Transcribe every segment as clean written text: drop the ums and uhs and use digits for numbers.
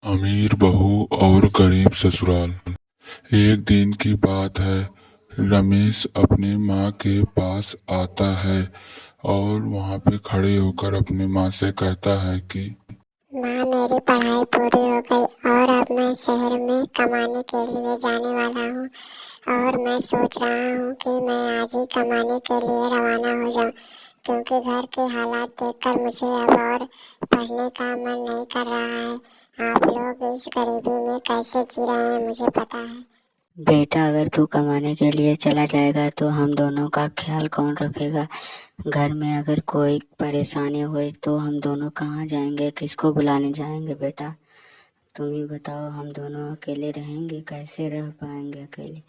अमीर बहू और गरीब ससुराल। एक दिन की बात है। रमेश अपनी माँ के पास आता है और वहाँ पे खड़े होकर अपनी माँ से कहता है कि माँ, मेरी पढ़ाई पूरी हो गई और अब मैं शहर में कमाने के लिए जाने वाला हूँ। और मैं सोच रहा हूँ कि मैं आज ही कमाने के लिए रवाना हो जाऊँ, क्योंकि घर के हालात देखकर मुझे अब और पढ़ने का मन नहीं कर रहा है। आप लोग इस गरीबी में कैसे जी रहे हैं मुझे पता है। बेटा, अगर तू कमाने के लिए चला जाएगा तो हम दोनों का ख्याल कौन रखेगा? घर में अगर कोई परेशानी हुई तो हम दोनों कहाँ जाएंगे, किसको बुलाने जाएंगे? बेटा तुम ही बताओ, हम दोनों अकेले रहेंगे? कैसे रह पाएंगे अकेले?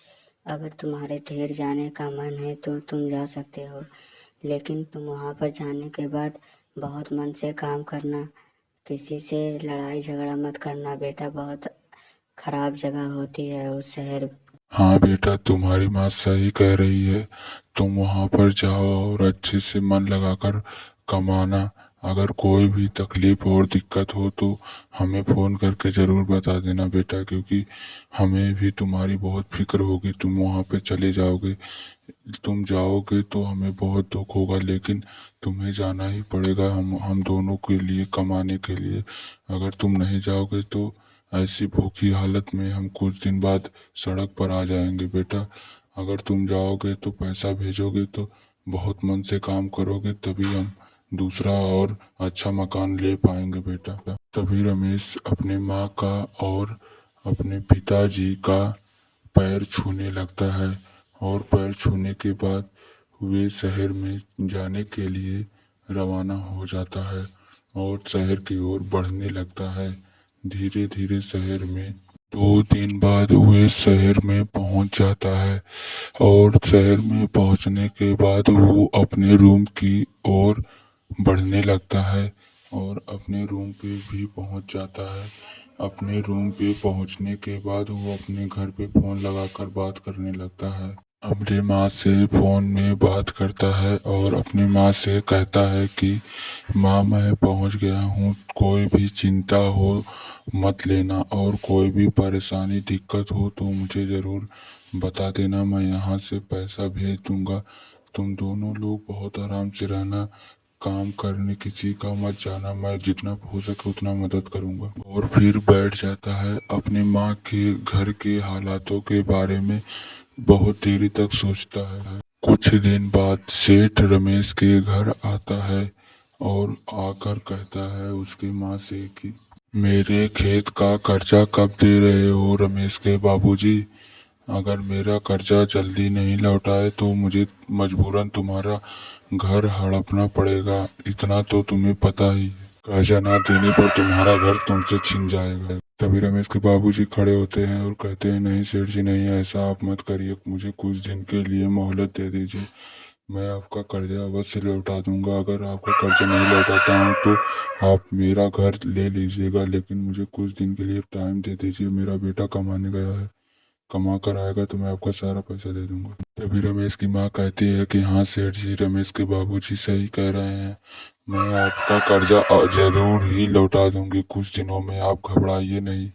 अगर तुम्हारे ढेर जाने का मन है तो तुम जा सकते हो, लेकिन तुम वहाँ पर जाने के बाद बहुत मन से काम करना, किसी से लड़ाई झगड़ा मत करना बेटा। बहुत खराब जगह होती है उस शहर। हाँ बेटा, तुम्हारी माँ सही कह रही है। तुम वहाँ पर जाओ और अच्छे से मन लगाकर कमाना। अगर कोई भी तकलीफ और दिक्कत हो तो हमें फ़ोन करके ज़रूर बता देना बेटा, क्योंकि हमें भी तुम्हारी बहुत फिक्र होगी। तुम वहाँ पे चले जाओगे, तुम जाओगे तो हमें बहुत दुख होगा, लेकिन तुम्हें जाना ही पड़ेगा हम दोनों के लिए, कमाने के लिए। अगर तुम नहीं जाओगे तो ऐसी भूखी हालत में हम कुछ दिन बाद सड़क पर आ जाएंगे बेटा। अगर तुम जाओगे तो पैसा भेजोगे तो बहुत मन से काम करोगे, तभी हम दूसरा और अच्छा मकान ले पाएंगे बेटा। तभी रमेश अपने माँ का और अपने पिताजी का पैर छूने लगता है और पैर छूने के बाद वे शहर में जाने के लिए रवाना हो जाता है और शहर की ओर बढ़ने लगता है। धीरे धीरे शहर में 2 दिन बाद वे शहर में पहुंच जाता है और शहर में पहुंचने के बाद वो अपने रूम की ओर बढ़ने लगता है और अपने रूम पे भी पहुंच जाता है। अपने रूम पे पहुंचने के बाद वो अपने घर पे फ़ोन लगाकर बात करने लगता है। अपनी माँ से फ़ोन में बात करता है और अपनी माँ से कहता है कि माँ, मैं पहुंच गया हूँ, कोई भी चिंता हो मत लेना और कोई भी परेशानी दिक्कत हो तो मुझे ज़रूर बता देना, मैं यहाँ से पैसा भेज दूँगा। तुम दोनों लोग बहुत आराम से रहना, काम करने किसी का मत जाना, मैं जितना हो सके उतना मदद करूँगा। और फिर बैठ जाता है, अपनी माँ के घर के हालातों के बारे में बहुत देरी तक सोचता है। कुछ दिन बाद सेठ रमेश के घर आता है और आकर कहता है उसकी माँ से कि मेरे खेत का कर्जा कब दे रहे हो रमेश के बाबूजी? अगर मेरा कर्जा जल्दी नहीं लौटाए तो मुझे मजबूरन तुम्हारा घर हड़पना पड़ेगा, इतना तो तुम्हें पता ही है। कर्जा ना देने पर तुम्हारा घर तुमसे छिन जाएगा। तभी रमेश के बाबूजी खड़े होते हैं और कहते हैं, नहीं सेठ जी नहीं, ऐसा आप मत करिए, मुझे कुछ दिन के लिए मोहलत दे दीजिए, मैं आपका कर्जा अवश्य लौटा दूंगा। अगर आपका कर्जा नहीं लौटाता हूँ तो आप मेरा घर ले लीजिएगा, लेकिन मुझे कुछ दिन के लिए टाइम दे दीजिए। मेरा बेटा कमाने गया है, कमा कर आएगा तो मैं आपका सारा पैसा दे दूंगा। तभी रमेश की माँ कहती है कि हाँ सेठ जी, रमेश के बाबूजी सही कह रहे हैं, मैं आपका कर्जा जरूर ही लौटा दूंगी कुछ दिनों में, आप घबराइए नहीं।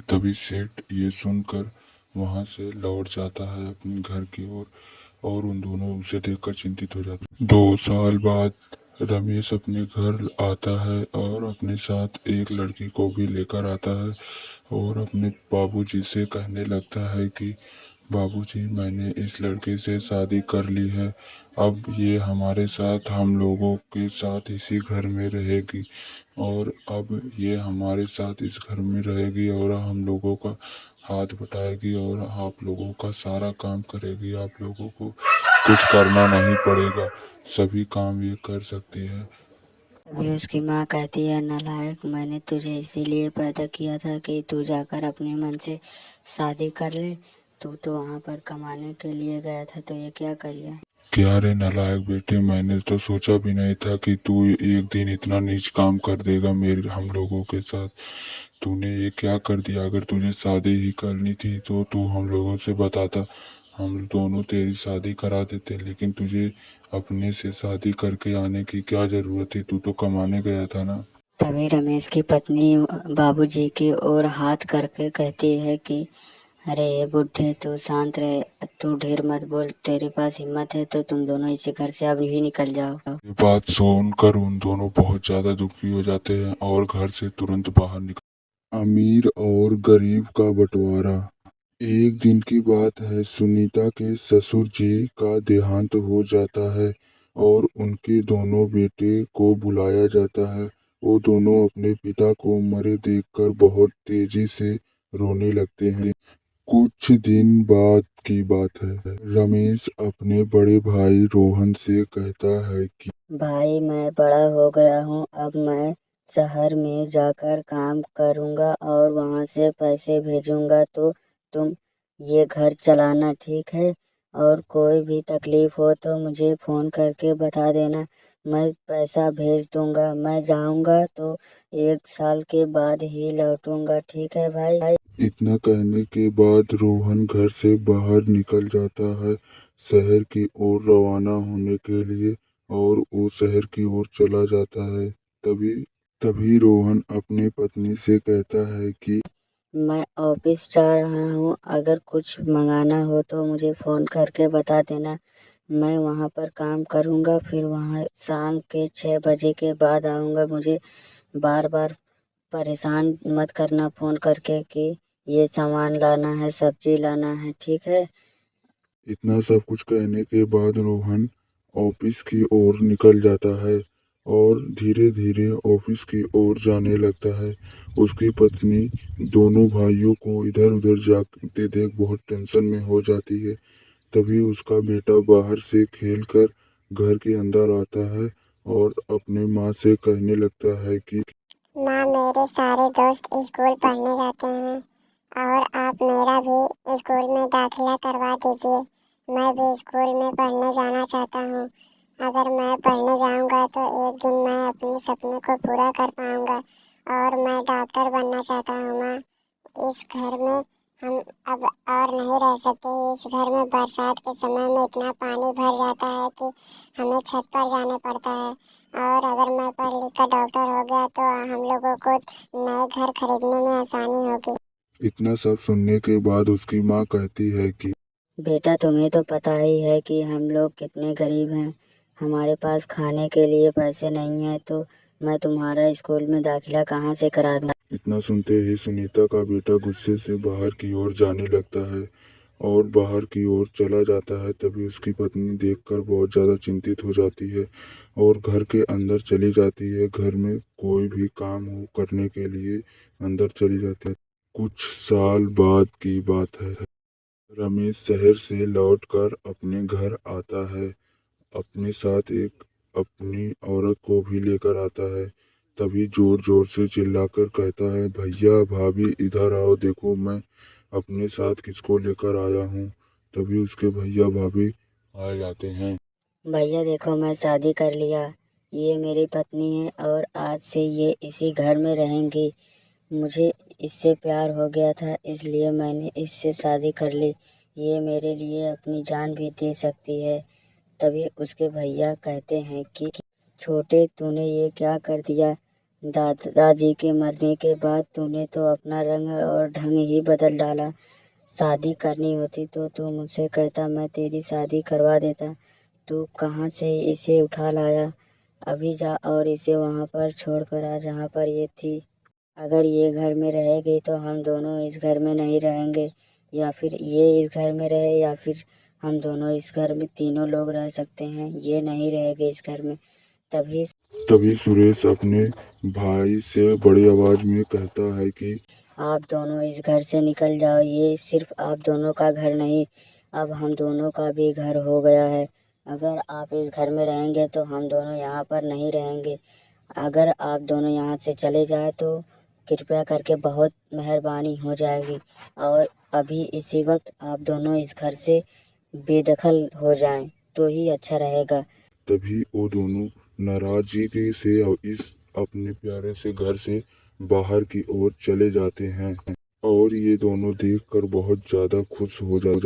तभी सेठ ये सुनकर वहां से लौट जाता है अपने घर की ओर और उन दोनों उसे देखकर चिंतित हो जाते हैं। 2 साल बाद रमेश अपने घर आता है और अपने साथ एक लड़की को भी लेकर आता है और अपने बाबूजी से कहने लगता है कि बाबूजी, मैंने इस लड़के से शादी कर ली है, अब ये हमारे साथ, हम लोगों के साथ इसी घर में रहेगी और अब ये हमारे साथ इस घर में रहेगी और हम लोगों का हाथ बटाएगी और आप लोगों का सारा काम करेगी। आप लोगों को कुछ करना नहीं पड़ेगा, सभी काम ये कर सकती है। तभी उसकी माँ कहती है, नालायक, मैंने तुझे इसीलिए पैदा किया था कि तू जाकर अपने मन से शादी कर ले। तू तो वहाँ पर कमाने के लिए गया था, तो ये क्या कर लिया? क्या रे नालायक बेटे, मैंने तो सोचा भी नहीं था कि तू एक दिन इतना नीच काम कर देगा मेरे हम लोगों के साथ। तूने ये क्या कर दिया? अगर तुझे शादी ही करनी थी तो तू हम लोगों से बताता, हम दोनों तेरी शादी करा देते, लेकिन तुझे अपने से शादी करके आने की क्या जरूरत थी? तू तो कमाने गया था ना। तभी रमेश की पत्नी बाबूजी की ओर हाथ करके कहती है कि अरे ये बुढ़े, तू शांत रहे, तू ढेर मत बोल, तेरे पास हिम्मत है तो तुम दोनों इसी घर से अभी ही निकल जाओ। ये बात सुनकर उन दोनों बहुत ज्यादा दुखी हो जाते हैं और घर से तुरंत बाहर निकल। अमीर और गरीब का बंटवारा। एक दिन की बात है, सुनीता के ससुर जी का देहांत हो जाता है और उनके दोनों बेटे को बुलाया जाता है। वो दोनों अपने पिता को मरे देखकर बहुत तेजी से रोने लगते हैं। कुछ दिन बाद की बात है, रमेश अपने बड़े भाई रोहन से कहता है कि भाई, मैं बड़ा हो गया हूँ, अब मैं शहर में जाकर काम करूँगा और वहाँ से पैसे भेजूँगा, तो तुम ये घर चलाना, ठीक है? और कोई भी तकलीफ हो तो मुझे फ़ोन करके बता देना, मैं पैसा भेज दूँगा। मैं जाऊँगा तो 1 साल के बाद ही लौटूँगा, ठीक है भाई? इतना कहने के बाद रोहन घर से बाहर निकल जाता है शहर की ओर रवाना होने के लिए और वो शहर की ओर चला जाता है। तभी तभी रोहन अपनी पत्नी से कहता है कि मैं ऑफिस जा रहा हूँ, अगर कुछ मंगाना हो तो मुझे फ़ोन करके बता देना, मैं वहाँ पर काम करूँगा, फिर वहाँ शाम के 6 बजे के बाद आऊँगा। मुझे बार बार परेशान मत करना फ़ोन करके कि ये सामान लाना है, सब्जी लाना है, ठीक है? इतना सब कुछ कहने के बाद रोहन ऑफिस की ओर निकल जाता है और धीरे धीरे ऑफिस की ओर जाने लगता है। उसकी पत्नी दोनों भाइयों को इधर उधर जाते देख बहुत टेंशन में हो जाती है। तभी उसका बेटा बाहर से खेलकर घर के अंदर आता है और अपने माँ से कहने लगता है कि माँ, मेरे सारे दोस्त स्कूल पढ़ने जाते हैं और आप मेरा भी स्कूल में दाखिला करवा दीजिए। मैं भी स्कूल में पढ़ने जाना चाहता हूँ। अगर मैं पढ़ने जाऊँगा तो एक दिन मैं अपने सपने को पूरा कर पाऊँगा और मैं डॉक्टर बनना चाहता हूँ। माँ, इस घर में हम अब और नहीं रह सकते। इस घर में बरसात के समय में इतना पानी भर जाता है कि हमें छत पर जाने पड़ता है। और अगर मैं पढ़ लिख कर डॉक्टर हो गया तो हम लोगों को नए घर खरीदने में आसानी होगी। इतना सब सुनने के बाद उसकी माँ कहती है कि बेटा, तुम्हें तो पता ही है कि हम लोग कितने गरीब हैं, हमारे पास खाने के लिए पैसे नहीं हैं, तो मैं तुम्हारा स्कूल में दाखिला कहाँ से करा दूँ? इतना सुनते ही सुनीता का बेटा गुस्से से बाहर की ओर जाने लगता है और बाहर की ओर चला जाता है। तभी उसकी पत्नी देखकर बहुत ज़्यादा चिंतित हो जाती है और घर के अंदर चली जाती है। घर में कोई भी काम हो करने के लिए अंदर चली जाती है। कुछ साल बाद की बात है, रमेश शहर से लौटकर अपने घर आता है। अपने साथ एक अपनी औरत को भी लेकर आता है। तभी जोर जोर से चिल्लाकर कहता है, भैया भाभी इधर आओ, देखो मैं अपने साथ किसको लेकर आया हूँ। तभी उसके भैया भाभी आ जाते हैं। भैया देखो, मैं शादी कर लिया, ये मेरी पत्नी है और आज से ये इसी घर में रहेंगी। मुझे इससे प्यार हो गया था, इसलिए मैंने इससे शादी कर ली। ये मेरे लिए अपनी जान भी दे सकती है। तभी उसके भैया कहते हैं कि छोटे, तूने ये क्या कर दिया? दादाजी के मरने के बाद तूने तो अपना रंग और ढंग ही बदल डाला। शादी करनी होती तो तू मुझसे कहता, मैं तेरी शादी करवा देता। तू कहाँ से इसे उठा लाया? अभी जा और इसे वहाँ पर छोड़ कर आ जहाँ पर ये थी। अगर ये घर में रहेगी तो हम दोनों इस घर में नहीं रहेंगे, या फिर ये इस घर में रहे, या फिर हम दोनों इस घर में तीनों लोग रह सकते हैं, ये नहीं रहेंगे इस घर में। तभी तभी सुरेश अपने भाई से बड़ी आवाज में कहता है कि आप दोनों इस घर से निकल जाओ, ये सिर्फ आप दोनों का घर नहीं, अब हम दोनों का भी घर हो गया है। अगर आप इस घर में रहेंगे तो हम दोनों यहाँ पर नहीं रहेंगे। अगर आप दोनों यहाँ से चले जाए तो कृपया करके बहुत मेहरबानी हो जाएगी, और अभी इसी वक्त आप दोनों इस घर से बेदखल हो जाएं तो ही अच्छा रहेगा। तभी वो दोनों नाराजगी से इस अपने प्यारे से घर से बाहर की ओर चले जाते हैं और ये दोनों देखकर बहुत ज्यादा खुश हो जाते